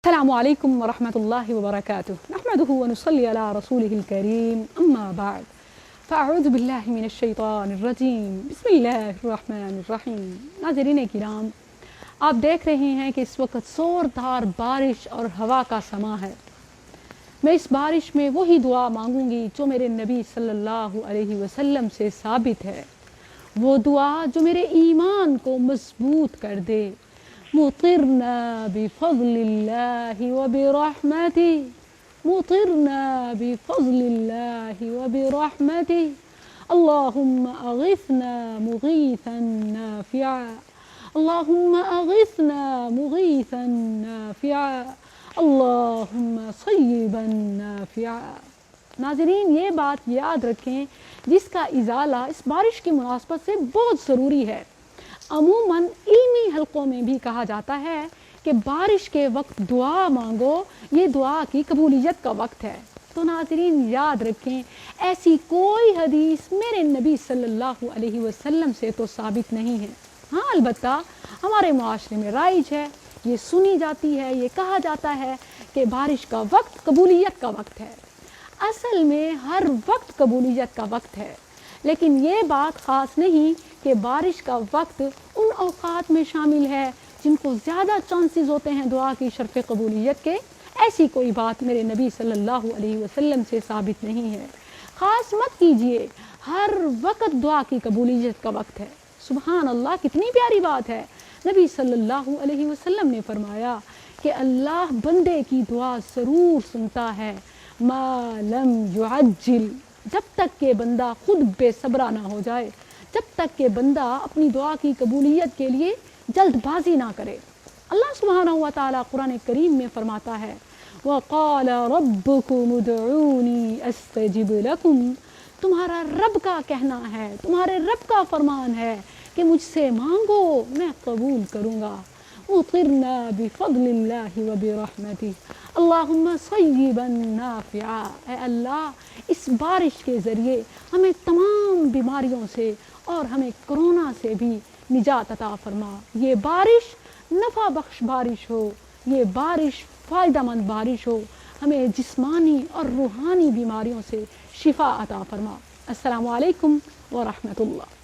السلام علیکم ورحمۃ اللہ وبرکاتہ نحمده ونصلی علی رسوله الکریم اما بعد فاعوذ باللہ من الشیطان الرجیم بسم اللہ الرحمن الرحیم۔ ناظرین کرام، آپ دیکھ رہے ہیں کہ اس وقت زوردار بارش اور ہوا کا سماں ہے۔ میں اس بارش میں وہی دعا مانگوں گی جو میرے نبی صلی اللہ علیہ وسلم سے ثابت ہے، وہ دعا جو میرے ایمان کو مضبوط کر دے۔ مطرنا بفضل اللہ وبرحمتہ، مطرنا بفضل اللہ وبرحمتہ، اللہم اغثنا مغیثا نافعا، اللہم اغثنا مغیثا نافعا، اللہم صیبا نافعا۔ ناظرین، یہ بات یاد رکھیں جس کا ازالہ اس بارش کی مناسبت سے بہت ضروری ہے۔ عموماً علمی حلقوں میں بھی کہا جاتا ہے کہ بارش کے وقت دعا مانگو، یہ دعا کی قبولیت کا وقت ہے۔ تو ناظرین یاد رکھیں، ایسی کوئی حدیث میرے نبی صلی اللہ علیہ وسلم سے تو ثابت نہیں ہے۔ ہاں، البتہ ہمارے معاشرے میں رائج ہے، یہ سنی جاتی ہے، یہ کہا جاتا ہے کہ بارش کا وقت قبولیت کا وقت ہے۔ اصل میں ہر وقت قبولیت کا وقت ہے، لیکن یہ بات خاص نہیں کہ بارش کا وقت ان اوقات میں شامل ہے جن کو زیادہ چانسز ہوتے ہیں دعا کی شرف قبولیت کے۔ ایسی کوئی بات میرے نبی صلی اللہ علیہ وسلم سے ثابت نہیں ہے۔ خاص مت کیجئے، ہر وقت دعا کی قبولیت کا وقت ہے۔ سبحان اللہ، کتنی پیاری بات ہے۔ نبی صلی اللہ علیہ وسلم نے فرمایا کہ اللہ بندے کی دعا ضرور سنتا ہے ما لم یعجل، جب تک کہ بندہ خود بے صبرا نہ ہو جائے، جب تک کہ بندہ اپنی دعا کی قبولیت کے لیے جلد بازی نہ کرے۔ اللہ سبحانہ و تعالیٰ قرآن کریم میں فرماتا ہے وَقَالَ رَبُّكُمُ ادْعُونِي أَسْتَجِبْ لَكُمْ، تمہارا رب کا کہنا ہے، تمہارے رب کا فرمان ہے کہ مجھ سے مانگو، میں قبول کروں گا۔ مطرنا بفضل اللہ وبرحمتہ، اللہم صیبا نافعا، اے اللہ اس بارش کے ذریعے ہمیں تمام بیماریوں سے اور ہمیں کرونا سے بھی نجات عطا فرما۔ یہ بارش نفع بخش بارش ہو، یہ بارش فائدہ مند بارش ہو، ہمیں جسمانی اور روحانی بیماریوں سے شفا عطا فرما۔ السلام علیکم ورحمۃ اللہ۔